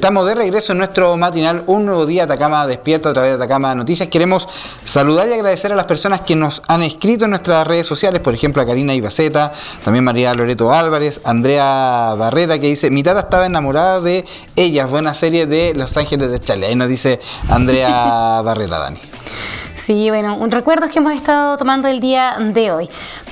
Estamos de regreso en nuestro matinal, un nuevo día, Atacama Despierta a través de Atacama Noticias. Queremos saludar y agradecer a las personas que nos han escrito en nuestras redes sociales, por ejemplo a Karina Ibaceta, también María Loreto Álvarez, Andrea Barrera, que dice: mi tata estaba enamorada de Ellas, buena serie de Los Ángeles de Charlie. Ahí nos dice Andrea Barrera, Dani. Sí, bueno, un recuerdo que hemos estado tomando el día de hoy.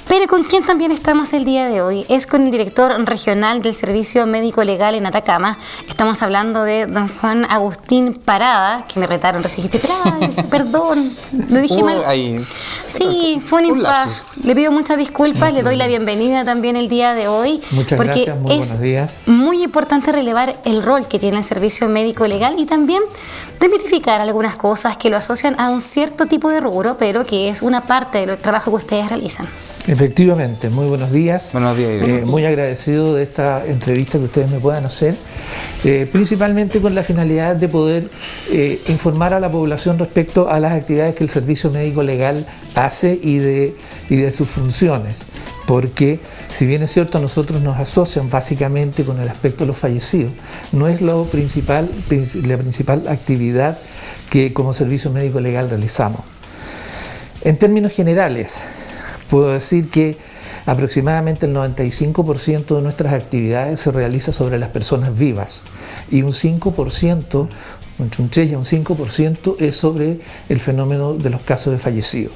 Pero con quien también estamos el día de hoy es con el director regional del Servicio Médico Legal en Atacama. Estamos hablando de don Juan Agustín Parada, que me retaron, recién dijiste, perdón, lo dije mal. Ahí. Sí, fue un impasse. Le pido muchas disculpas, le doy la bienvenida también el día de hoy. Muchas gracias, muy buenos días. Es muy importante relevar el rol que tiene el Servicio Médico Legal y también desmitificar algunas cosas que lo asocian a un cierto tipo de rubro, pero que es una parte del trabajo que ustedes realizan. Efectivamente, muy buenos días. Buenos días. Muy agradecido de esta entrevista que ustedes me puedan hacer, principalmente con la finalidad de poder informar a la población respecto a las actividades que el Servicio Médico Legal hace y de sus funciones. Porque, si bien es cierto, a nosotros nos asocian básicamente con el aspecto de los fallecidos, no es la principal actividad que como Servicio Médico Legal realizamos. En términos generales, puedo decir que aproximadamente el 95% de nuestras actividades se realiza sobre las personas vivas y un 5%, entre un 3 y un 5% es sobre el fenómeno de los casos de fallecidos.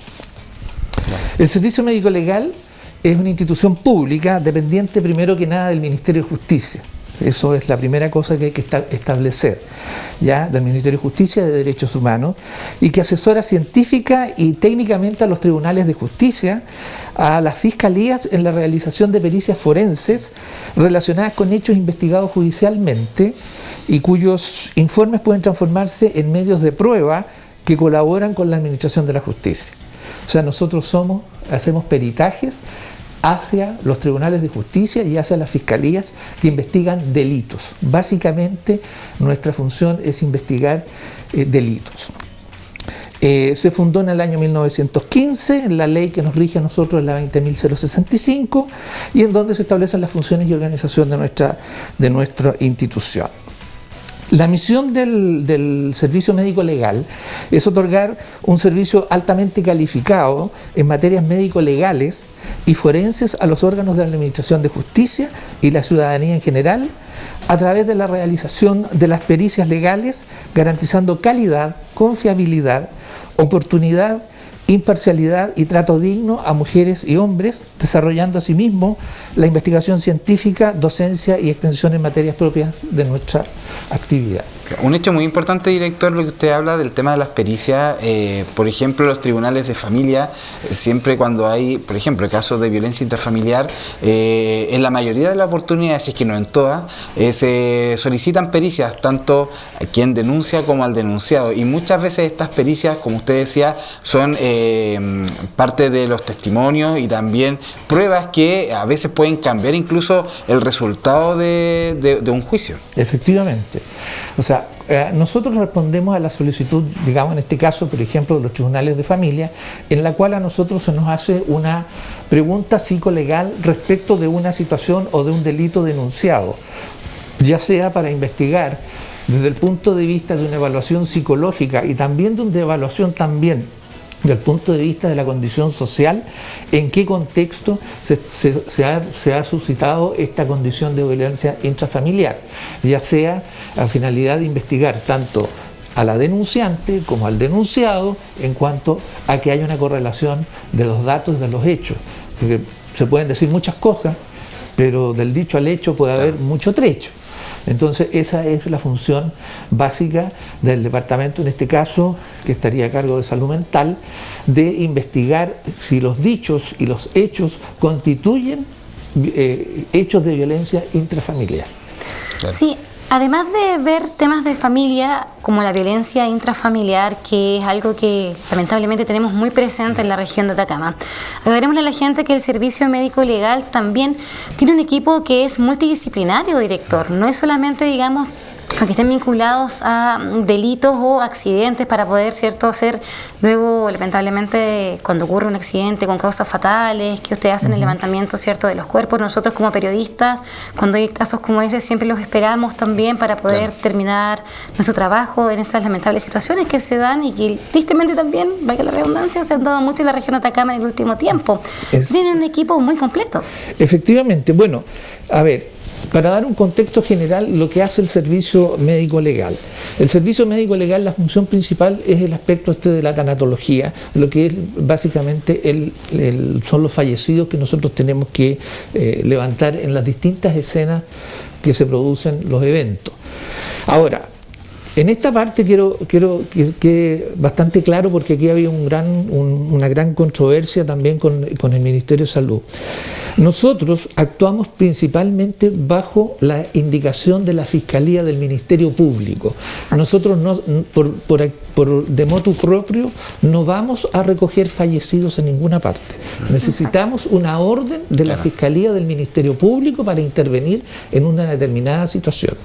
El Servicio Médico Legal es una institución pública dependiente primero que nada del Ministerio de Justicia. Eso es la primera cosa que hay que establecer, ¿ya? Del Ministerio de Justicia y de Derechos Humanos, y que asesora científica y técnicamente a los tribunales de justicia, a las fiscalías en la realización de pericias forenses relacionadas con hechos investigados judicialmente y cuyos informes pueden transformarse en medios de prueba que colaboran con la administración de la justicia. O sea, nosotros hacemos peritajes hacia los tribunales de justicia y hacia las fiscalías que investigan delitos. Básicamente, nuestra función es investigar delitos. Se fundó en el año 1915, la ley que nos rige a nosotros es la 20.065, y en donde se establecen las funciones y organización de nuestra institución. La misión del Servicio Médico Legal es otorgar un servicio altamente calificado en materias médico-legales y forenses a los órganos de la Administración de Justicia y la ciudadanía en general, a través de la realización de las pericias legales, garantizando calidad, confiabilidad, oportunidad, imparcialidad y trato digno a mujeres y hombres, desarrollando asimismo la investigación científica, docencia y extensión en materias propias de nuestra actividad. Un hecho muy importante, director, lo que usted habla del tema de las pericias, por ejemplo, los tribunales de familia, siempre cuando hay, por ejemplo, casos de violencia intrafamiliar, en la mayoría de las oportunidades, si es que no en todas, se solicitan pericias, tanto a quien denuncia como al denunciado, y muchas veces estas pericias, como usted decía, son parte de los testimonios y también pruebas que a veces pueden cambiar incluso el resultado de un juicio. Efectivamente. O sea, nosotros respondemos a la solicitud, digamos en este caso, por ejemplo, de los tribunales de familia, en la cual a nosotros se nos hace una pregunta psicolegal respecto de una situación o de un delito denunciado, ya sea para investigar desde el punto de vista de una evaluación psicológica y también de una evaluación también del punto de vista de la condición social, en qué contexto se ha suscitado esta condición de violencia intrafamiliar, ya sea a finalidad de investigar tanto a la denunciante como al denunciado en cuanto a que haya una correlación de los datos de los hechos, porque se pueden decir muchas cosas, pero del dicho al hecho puede haber mucho trecho. Entonces esa es la función básica del departamento, en este caso, que estaría a cargo de salud mental, de investigar si los dichos y los hechos constituyen hechos de violencia intrafamiliar. Claro. Sí. Además de ver temas de familia como la violencia intrafamiliar, que es algo que lamentablemente tenemos muy presente en la región de Atacama, agreguémosle a la gente que el Servicio Médico Legal también tiene un equipo que es multidisciplinario, director. No es solamente, digamos, que estén vinculados a delitos o accidentes para poder, ¿cierto?, hacer luego, lamentablemente, cuando ocurre un accidente con causas fatales, que ustedes hacen el levantamiento, ¿cierto?, de los cuerpos. Nosotros como periodistas, cuando hay casos como ese, siempre los esperamos también para poder terminar nuestro trabajo en esas lamentables situaciones que se dan y que tristemente también, valga la redundancia, se han dado mucho en la región Atacama en el último tiempo. Tienen un equipo muy completo. Efectivamente, bueno, a ver, para dar un contexto general, lo que hace el servicio médico legal. El servicio médico legal, la función principal es el aspecto de la tanatología, lo que es básicamente son los fallecidos que nosotros tenemos que levantar en las distintas escenas que se producen los eventos. Ahora, en esta parte quiero que quede bastante claro, porque aquí había una gran controversia también con el Ministerio de Salud. Nosotros actuamos principalmente bajo la indicación de la Fiscalía del Ministerio Público. Nosotros de motu propio no vamos a recoger fallecidos en ninguna parte. Necesitamos una orden de la Fiscalía del Ministerio Público para intervenir en una determinada situación.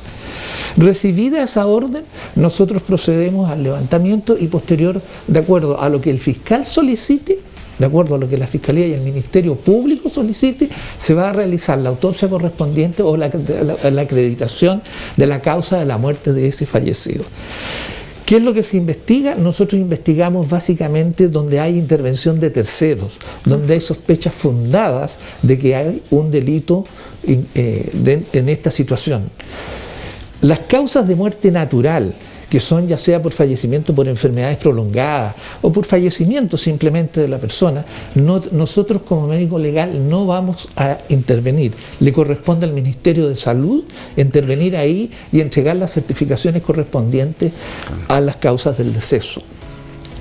Recibida esa orden, nosotros procedemos al levantamiento y posterior, de acuerdo a lo que el fiscal solicite, de acuerdo a lo que la Fiscalía y el Ministerio Público solicite, se va a realizar la autopsia correspondiente o la acreditación de la causa de la muerte de ese fallecido. ¿Qué es lo que se investiga? Nosotros investigamos básicamente donde hay intervención de terceros, donde hay sospechas fundadas de que hay un delito en esta situación. Las causas de muerte natural, que son ya sea por fallecimiento por enfermedades prolongadas o por fallecimiento simplemente de la persona, nosotros como médico legal no vamos a intervenir. Le corresponde al Ministerio de Salud intervenir ahí y entregar las certificaciones correspondientes a las causas del deceso.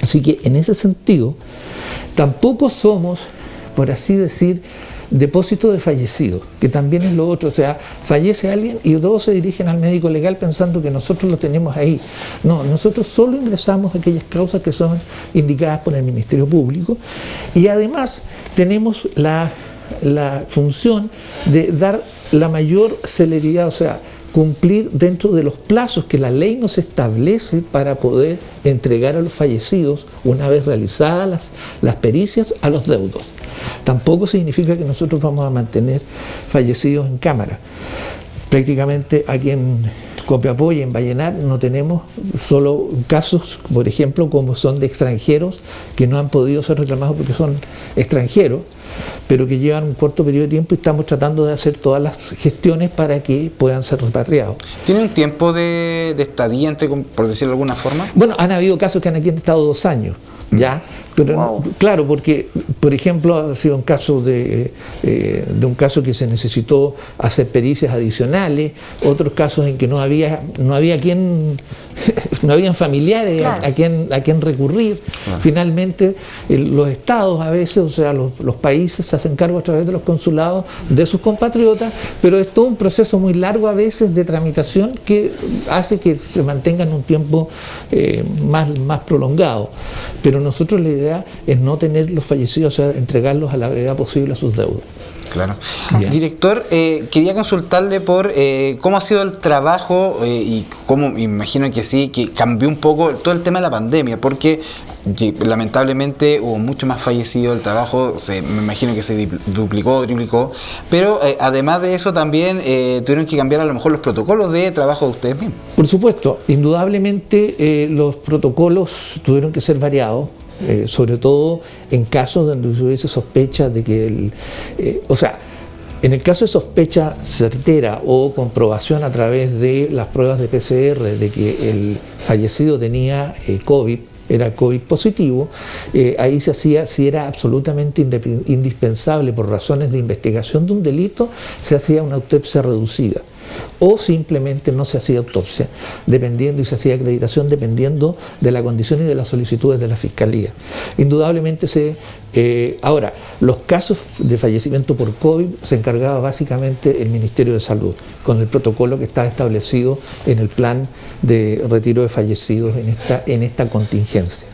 Así que en ese sentido, tampoco somos, por así decir, depósito de fallecidos, que también es lo otro. O sea, fallece alguien y todos se dirigen al médico legal pensando que nosotros lo tenemos ahí. No, nosotros solo ingresamos aquellas causas que son indicadas por el Ministerio Público, y además tenemos la función de dar la mayor celeridad, o sea, cumplir dentro de los plazos que la ley nos establece para poder entregar a los fallecidos, una vez realizadas las pericias, a los deudos. Tampoco significa que nosotros vamos a mantener fallecidos en cámara. Prácticamente aquí en Copiapó y en Vallenar no tenemos solo casos, por ejemplo, como son de extranjeros que no han podido ser reclamados porque son extranjeros, pero que llevan un corto periodo de tiempo, y estamos tratando de hacer todas las gestiones para que puedan ser repatriados. ¿Tiene un tiempo de estadía, por decirlo de alguna forma? Bueno, han habido casos que han aquí estado 2 años. ¿Ya? Pero wow. Claro, porque, por ejemplo, ha sido un caso de un caso que se necesitó hacer pericias adicionales, otros casos en que no había quien, no habían familiares, claro, a quien recurrir. Claro. Finalmente, los estados a veces, o sea, los países se hacen cargo a través de los consulados de sus compatriotas, pero es todo un proceso muy largo a veces de tramitación que hace que se mantengan un tiempo más prolongado. Pero nosotros la idea es no tener los fallecidos, o sea, entregarlos a la brevedad posible a sus deudos. Claro. Bien. Director, quería consultarle por cómo ha sido el trabajo y cómo, me imagino que sí, que cambió un poco todo el tema de la pandemia, porque lamentablemente hubo mucho más fallecidos, el trabajo me imagino que se duplicó, triplicó, pero además de eso también tuvieron que cambiar a lo mejor los protocolos de trabajo de ustedes mismos. Por supuesto, indudablemente los protocolos tuvieron que ser variados. Sobre todo en casos donde hubiese sospecha de que en el caso de sospecha certera o comprobación a través de las pruebas de PCR de que el fallecido tenía COVID, era COVID positivo, ahí se hacía, si era absolutamente indispensable por razones de investigación de un delito, se hacía una autopsia reducida. O simplemente no se hacía autopsia, dependiendo, y se hacía acreditación dependiendo de la condición y de las solicitudes de la Fiscalía. Indudablemente ahora, los casos de fallecimiento por COVID se encargaba básicamente el Ministerio de Salud, con el protocolo que está establecido en el plan de retiro de fallecidos en esta contingencia.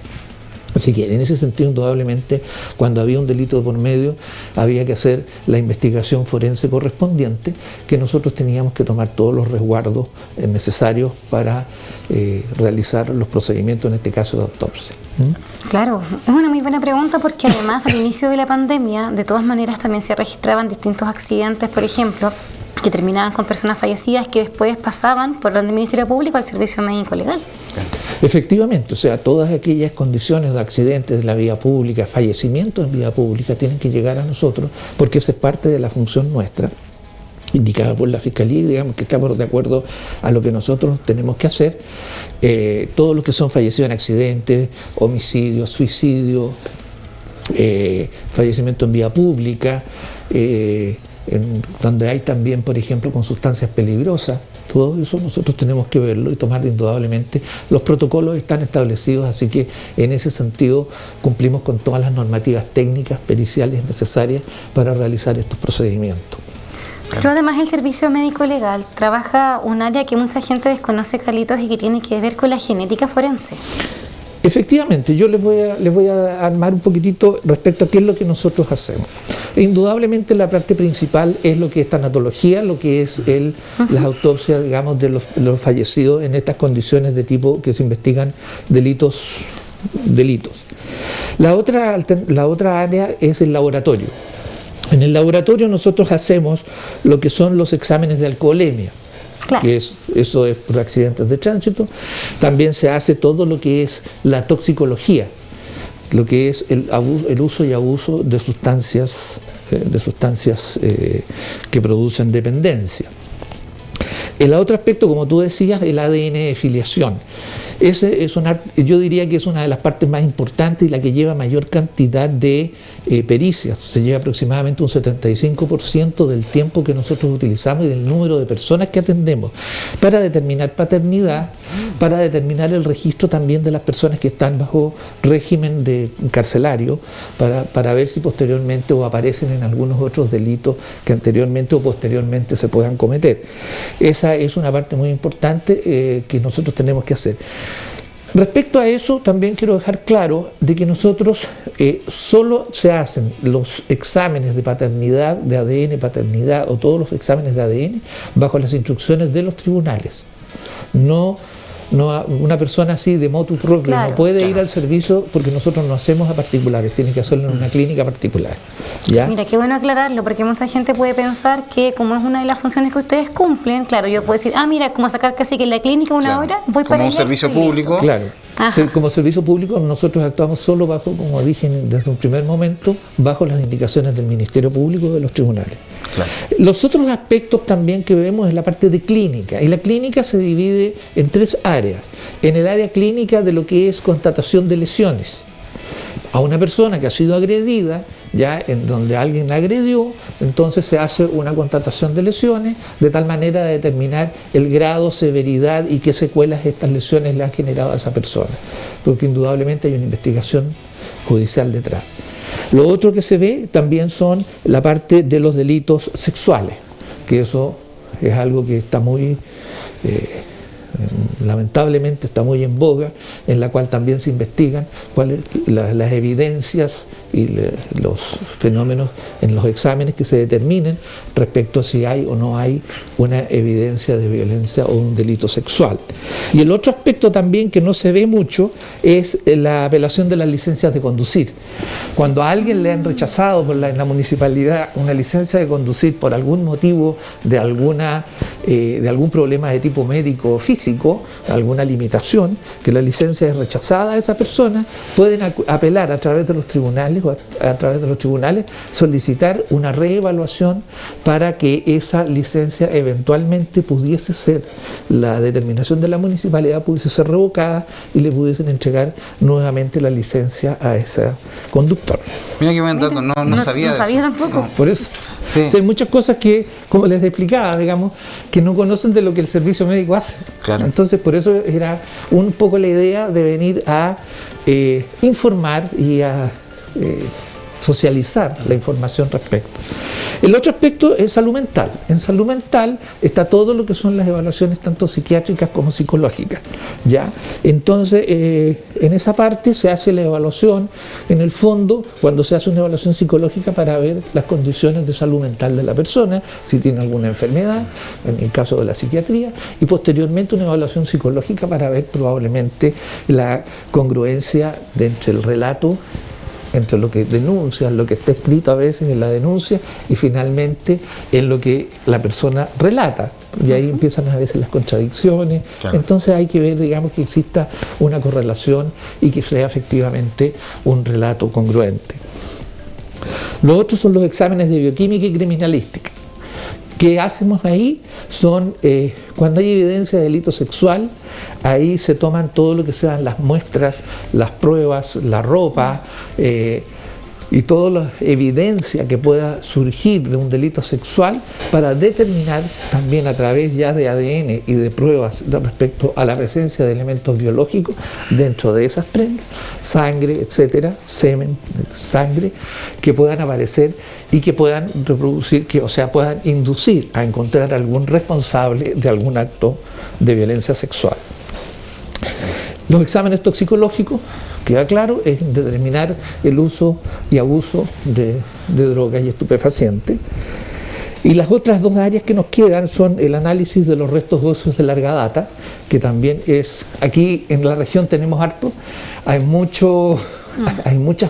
Así que en ese sentido, indudablemente, cuando había un delito de por medio, había que hacer la investigación forense correspondiente, que nosotros teníamos que tomar todos los resguardos necesarios para realizar los procedimientos, en este caso de autopsia. Claro, es una muy buena pregunta porque además al inicio de la pandemia, de todas maneras también se registraban distintos accidentes, por ejemplo, que terminaban con personas fallecidas que después pasaban por el Ministerio Público al servicio médico legal. Efectivamente, o sea, todas aquellas condiciones de accidentes de la vía pública, fallecimientos en vía pública, tienen que llegar a nosotros porque esa es parte de la función nuestra, indicada por la Fiscalía, y digamos que estamos de acuerdo a lo que nosotros tenemos que hacer. Todos los que son fallecidos en accidentes, homicidios, suicidio, fallecimiento en vía pública, donde hay también, por ejemplo, con sustancias peligrosas, todo eso nosotros tenemos que verlo y tomar indudablemente. Los protocolos están establecidos, así que en ese sentido cumplimos con todas las normativas técnicas, periciales necesarias para realizar estos procedimientos. Pero además el servicio médico legal trabaja un área que mucha gente desconoce, Carlitos, y que tiene que ver con la genética forense. Efectivamente, yo les voy a armar un poquitito respecto a qué es lo que nosotros hacemos. Indudablemente la parte principal es lo que es tanatología, lo que es las autopsias, digamos, de los fallecidos en estas condiciones de tipo que se investigan delitos. La otra área es el laboratorio. En el laboratorio nosotros hacemos lo que son los exámenes de alcoholemia. Claro. Eso es por accidentes de tránsito. También se hace todo lo que es la toxicología, lo que es el uso y abuso de sustancias que producen dependencia. El otro aspecto, como tú decías, el ADN de filiación. Yo diría que es una de las partes más importantes y la que lleva mayor cantidad de pericias. Se lleva aproximadamente un 75% del tiempo que nosotros utilizamos y del número de personas que atendemos para determinar paternidad, para determinar el registro también de las personas que están bajo régimen de carcelario, para ver si posteriormente o aparecen en algunos otros delitos que anteriormente o posteriormente se puedan cometer. Esa es una parte muy importante que nosotros tenemos que hacer. Respecto a eso, también quiero dejar claro de que nosotros solo se hacen los exámenes de paternidad, de ADN, paternidad o todos los exámenes de ADN bajo las instrucciones de los tribunales. No una persona así de motus proprio no puede ir al servicio porque nosotros no hacemos a particulares, tiene que hacerlo en una clínica particular. ¿Ya? Mira, qué bueno aclararlo, porque mucha gente puede pensar que como es una de las funciones que ustedes cumplen, claro, yo puedo decir, mira, como sacar casi que en la clínica una hora, voy para allá. Como un servicio público. Claro. Como servicio público nosotros actuamos solo bajo, como dije desde un primer momento, bajo las indicaciones del Ministerio Público de los tribunales. Claro. Los otros aspectos también que vemos es la parte de clínica, y la clínica se divide en tres áreas. En el área clínica de lo que es constatación de lesiones. A una persona que ha sido agredida, ya en donde alguien la agredió, entonces se hace una constatación de lesiones de tal manera de determinar el grado, severidad y qué secuelas estas lesiones le han generado a esa persona, porque indudablemente hay una investigación judicial detrás. Lo otro que se ve también son la parte de los delitos sexuales, que eso es algo que está muy lamentablemente está muy en boga, en la cual también se investigan cuáles las evidencias y los fenómenos en los exámenes que se determinen respecto a si hay o no hay una evidencia de violencia o un delito sexual. Y el otro aspecto también que no se ve mucho es la apelación de las licencias de conducir. Cuando a alguien le han rechazado en la municipalidad una licencia de conducir por algún motivo de algún problema de tipo médico o físico, alguna limitación, que la licencia es rechazada a esa persona, pueden apelar a través de los tribunales o a través de los tribunales solicitar una reevaluación para que esa licencia eventualmente pudiese ser, la determinación de la municipalidad pudiese ser revocada y le pudiesen entregar nuevamente la licencia a ese conductor. Mira qué buen dato, no sabía de eso. No sabía tampoco. No, por eso. Sí. Hay muchas cosas que, como les explicaba, digamos, que no conocen de lo que el servicio médico hace. Claro. Entonces, por eso era un poco la idea de venir a informar y a socializar la información respecto. El otro aspecto es salud mental. En salud mental está todo lo que son las evaluaciones tanto psiquiátricas como psicológicas, ¿ya? Entonces, en esa parte se hace la evaluación, en el fondo, cuando se hace una evaluación psicológica para ver las condiciones de salud mental de la persona, si tiene alguna enfermedad, en el caso de la psiquiatría, y posteriormente una evaluación psicológica para ver probablemente la congruencia entre el relato, entre lo que denuncia, lo que está escrito a veces en la denuncia y finalmente en lo que la persona relata. Y ahí empiezan a veces las contradicciones. Claro. Entonces hay que ver, digamos, que exista una correlación y que sea efectivamente un relato congruente. Lo otro son los exámenes de bioquímica y criminalística. ¿Qué hacemos ahí? Son, cuando hay evidencia de delito sexual, ahí se toman todo lo que sean las muestras, las pruebas, la ropa, y toda la evidencia que pueda surgir de un delito sexual para determinar también a través ya de ADN y de pruebas respecto a la presencia de elementos biológicos dentro de esas prendas, sangre, etcétera, semen, sangre, que puedan aparecer y que puedan reproducir, puedan inducir a encontrar algún responsable de algún acto de violencia sexual. Los exámenes toxicológicos, queda claro, es determinar el uso y abuso de drogas y estupefacientes. Y las otras dos áreas que nos quedan son el análisis de los restos óseos de larga data, que también es, aquí en la región tenemos harto, hay muchas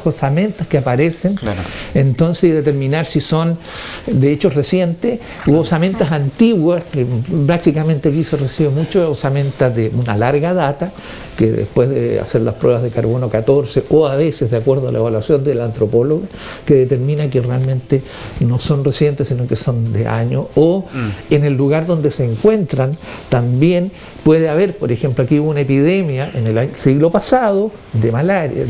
osamentas que aparecen, claro. Entonces, y determinar si son de hechos recientes u osamentas antiguas, que básicamente aquí se recibe mucho osamentas de una larga data, que después de hacer las pruebas de carbono 14 o a veces de acuerdo a la evaluación del antropólogo, que determina que realmente no son recientes sino que son de años, o en el lugar donde se encuentran también puede haber, por ejemplo, aquí hubo una epidemia en el siglo pasado de malaria,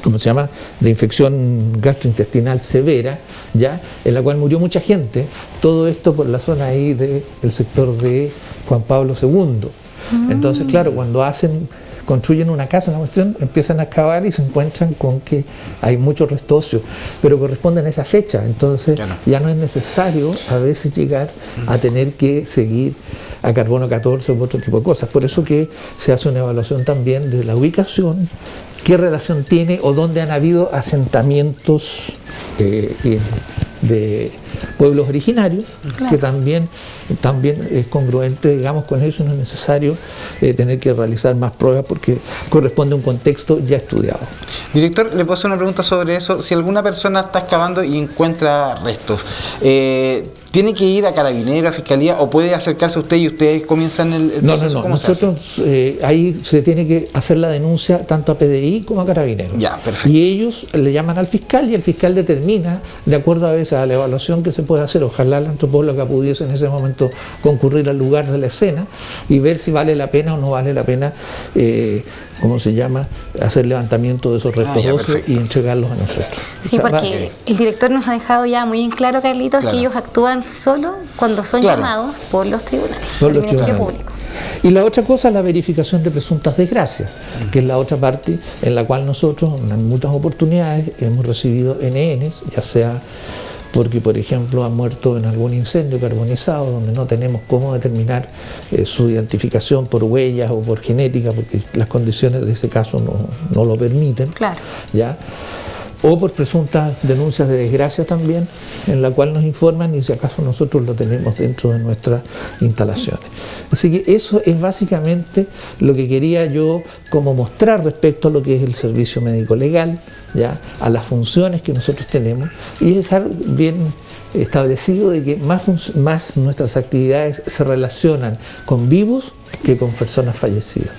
¿cómo se llama?, de infección gastrointestinal severa, ¿ya?, en la cual murió mucha gente, todo esto por la zona ahí del sector de Juan Pablo II. Entonces, claro, cuando construyen una casa, una cuestión, empiezan a excavar y se encuentran con que hay muchos restos óseos, pero corresponden a esa fecha, entonces ya no es necesario a veces llegar a tener que seguir a carbono 14 u otro tipo de cosas. Por eso que se hace una evaluación también de la ubicación, qué relación tiene o dónde han habido asentamientos de pueblos originarios, claro, que también es congruente, digamos, con eso. No es necesario tener que realizar más pruebas porque corresponde a un contexto ya estudiado. Director, le puedo hacer una pregunta sobre eso. Si alguna persona está excavando y encuentra restos, ¿tiene que ir a Carabineros, a Fiscalía, o puede acercarse a usted y ustedes comienzan el proceso? No. Nosotros ahí se tiene que hacer la denuncia tanto a PDI como a Carabineros. Ya, perfecto. Y ellos le llaman al fiscal y el fiscal determina, de acuerdo a veces a la evaluación que se puede hacer, ojalá la antropóloga pudiese en ese momento concurrir al lugar de la escena y ver si vale la pena o no vale la pena, hacer levantamiento de esos restos óseos y entregarlos a nosotros. Sí, porque el director nos ha dejado ya muy en claro, Carlitos, que ellos actúan solo cuando son llamados por los tribunales, por el Ministerio Público. Y la otra cosa es la verificación de presuntas desgracias, que es la otra parte en la cual nosotros en muchas oportunidades hemos recibido NNs, ya sea porque, por ejemplo, han muerto en algún incendio carbonizado donde no tenemos cómo determinar su identificación por huellas o por genética, porque las condiciones de ese caso no lo permiten. Claro. ¿Ya? O por presuntas denuncias de desgracia también, en la cual nos informan y si acaso nosotros lo tenemos dentro de nuestras instalaciones. Así que eso es básicamente lo que quería yo como mostrar respecto a lo que es el servicio médico legal, ya, a las funciones que nosotros tenemos, y dejar bien establecido de que más nuestras actividades se relacionan con vivos que con personas fallecidas.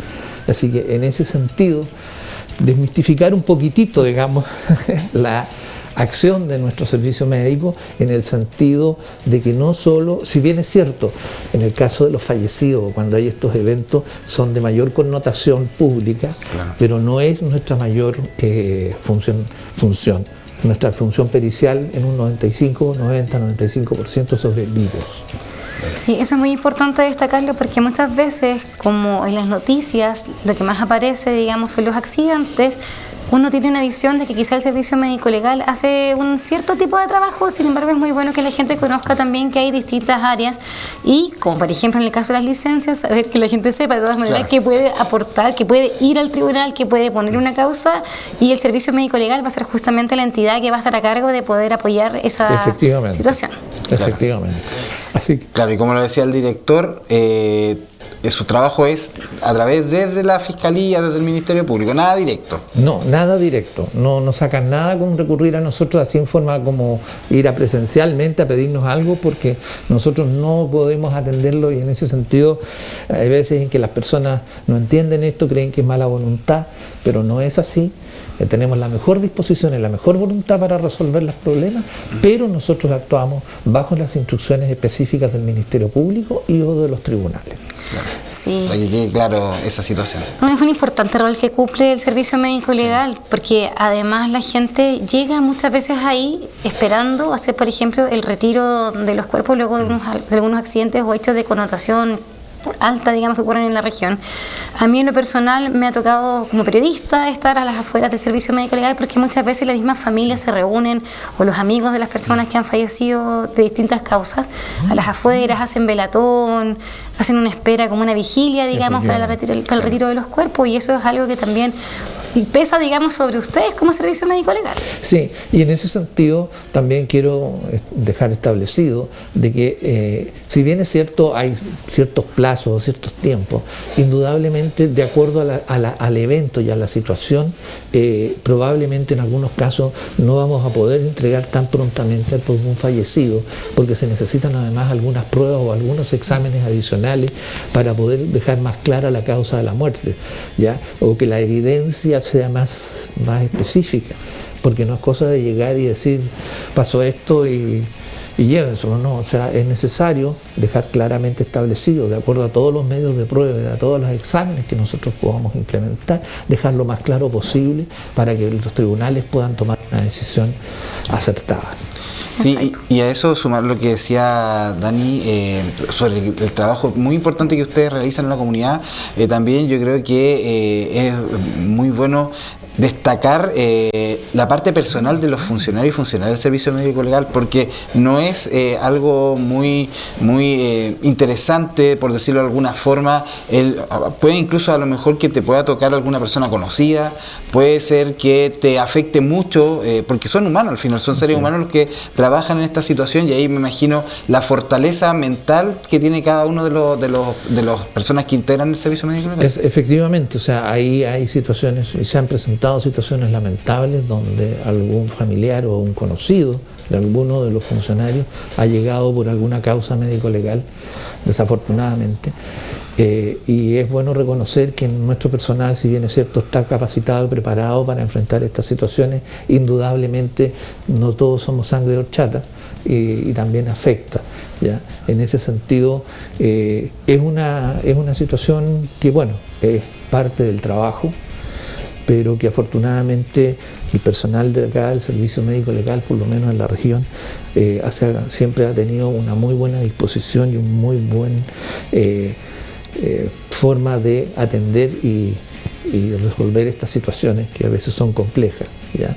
Así que en ese sentido, desmistificar un poquitito, digamos, la acción de nuestro servicio médico en el sentido de que no solo, si bien es cierto, en el caso de los fallecidos, cuando hay estos eventos, son de mayor connotación pública, claro, pero no es nuestra mayor función. Nuestra función pericial en un 95% sobre vivos. Sí, eso es muy importante destacarlo porque muchas veces, como en las noticias, lo que más aparece, digamos, son los accidentes. Uno tiene una visión de que quizá el servicio médico legal hace un cierto tipo de trabajo, sin embargo es muy bueno que la gente conozca también que hay distintas áreas y, como por ejemplo en el caso de las licencias, saber que la gente sepa de todas maneras que puede aportar, que puede ir al tribunal, que puede poner una causa, y el servicio médico legal va a ser justamente la entidad que va a estar a cargo de poder apoyar esa situación. Efectivamente. Así que, claro, y como lo decía el director, su trabajo es a través desde la Fiscalía, desde el Ministerio Público, nada directo. No, nada directo, no sacan nada con recurrir a nosotros así en forma como ir a presencialmente a pedirnos algo, porque nosotros no podemos atenderlo, y en ese sentido hay veces en que las personas no entienden esto, creen que es mala voluntad, pero no es así. Tenemos la mejor disposición y la mejor voluntad para resolver los problemas, pero nosotros actuamos bajo las instrucciones específicas del Ministerio Público y o de los tribunales. Sí. Para que quede claro esa situación. No, es un importante rol que cumple el servicio médico legal, porque además la gente llega muchas veces ahí esperando hacer, por ejemplo, el retiro de los cuerpos luego de algunos accidentes o hechos de connotación alta, digamos, que ocurren en la región. A mí en lo personal me ha tocado como periodista estar a las afueras del servicio médico legal, porque muchas veces las mismas familias se reúnen, o los amigos de las personas que han fallecido de distintas causas, a las afueras, hacen velatón, hacen una espera como una vigilia, digamos, para el retiro de los cuerpos, y eso es algo que también pesa, digamos, sobre ustedes como servicio médico legal. Sí, y en ese sentido también quiero dejar establecido de que si bien es cierto, hay ciertos plazos o ciertos tiempos, indudablemente de acuerdo al evento y a la situación, probablemente en algunos casos no vamos a poder entregar tan prontamente por un fallecido, porque se necesitan además algunas pruebas o algunos exámenes adicionales para poder dejar más clara la causa de la muerte, ¿ya? O que la evidencia sea más específica, porque no es cosa de llegar y decir pasó esto y llévenselo, no, o sea, es necesario dejar claramente establecido, de acuerdo a todos los medios de prueba, a todos los exámenes que nosotros podamos implementar, dejar lo más claro posible para que los tribunales puedan tomar una decisión acertada. Sí, y a eso sumar lo que decía Dani sobre el trabajo muy importante que ustedes realizan en la comunidad, también yo creo que es muy bueno destacar la parte personal de los funcionarios y funcionarias del servicio médico legal, porque no es algo muy interesante, por decirlo de alguna forma. Puede incluso a lo mejor que te pueda tocar alguna persona conocida, puede ser que te afecte mucho, porque son humanos al final, son seres humanos los que trabajan en esta situación, y ahí me imagino la fortaleza mental que tiene cada uno de las personas que integran el servicio médico legal. Efectivamente, o sea, ahí hay situaciones, y se han presentado situaciones lamentables donde algún familiar o un conocido de alguno de los funcionarios ha llegado por alguna causa médico-legal, desafortunadamente, y es bueno reconocer que nuestro personal, si bien es cierto, está capacitado y preparado para enfrentar estas situaciones. Indudablemente no todos somos sangre de horchata, y también afecta, ¿ya? En ese sentido, es una situación que, bueno, es parte del trabajo, pero que afortunadamente el personal de acá del servicio médico legal, por lo menos en la región, siempre ha tenido una muy buena disposición y una muy buena forma de atender y resolver estas situaciones que a veces son complejas, ¿ya?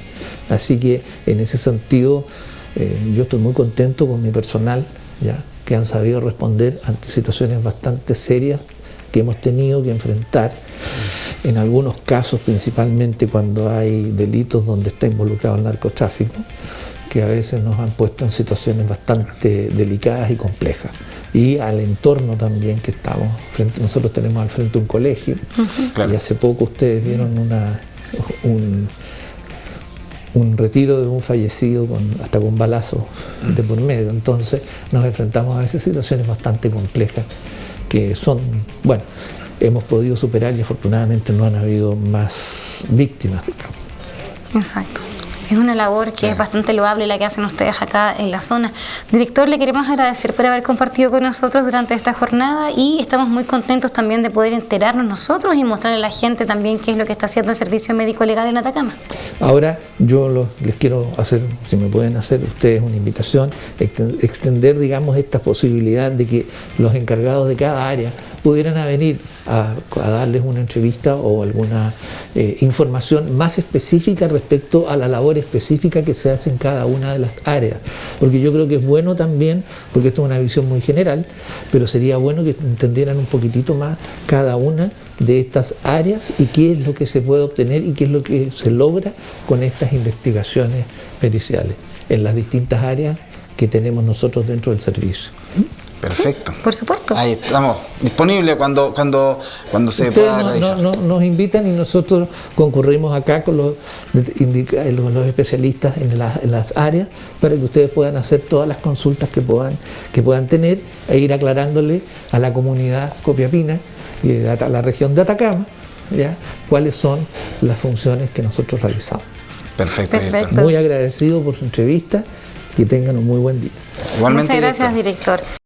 Así que en ese sentido yo estoy muy contento con mi personal, ¿ya? Que han sabido responder ante situaciones bastante serias que hemos tenido que enfrentar. En algunos casos, principalmente cuando hay delitos donde está involucrado el narcotráfico, que a veces nos han puesto en situaciones bastante delicadas y complejas. Y al entorno también que estamos frente. Nosotros tenemos al frente un colegio, claro. Y hace poco ustedes vieron un retiro de un fallecido hasta con balazos de por medio. Entonces nos enfrentamos a veces situaciones bastante complejas que son, bueno, hemos podido superar, y afortunadamente no han habido más víctimas. Exacto. Es una labor que es bastante loable la que hacen ustedes acá en la zona. Director, le queremos agradecer por haber compartido con nosotros durante esta jornada y estamos muy contentos también de poder enterarnos nosotros y mostrarle a la gente también qué es lo que está haciendo el Servicio Médico Legal en Atacama. Ahora yo les quiero hacer, si me pueden hacer ustedes una invitación, extender, digamos, esta posibilidad de que los encargados de cada área pudieran venir a darles una entrevista o alguna información más específica respecto a la labor específica que se hace en cada una de las áreas. Porque yo creo que es bueno también, porque esto es una visión muy general, pero sería bueno que entendieran un poquitito más cada una de estas áreas y qué es lo que se puede obtener y qué es lo que se logra con estas investigaciones periciales en las distintas áreas que tenemos nosotros dentro del servicio. Perfecto. Sí, por supuesto. Ahí estamos, disponibles cuando se Ustedes pueda realizar. nos invitan y nosotros concurrimos acá con los especialistas en las áreas para que ustedes puedan hacer todas las consultas que puedan tener e ir aclarándole a la comunidad copiapina y a la región de Atacama, ¿ya?, cuáles son las funciones que nosotros realizamos. Perfecto. Perfecto. Muy agradecido por su entrevista, que tengan un muy buen día. Igualmente, Muchas gracias, director. director.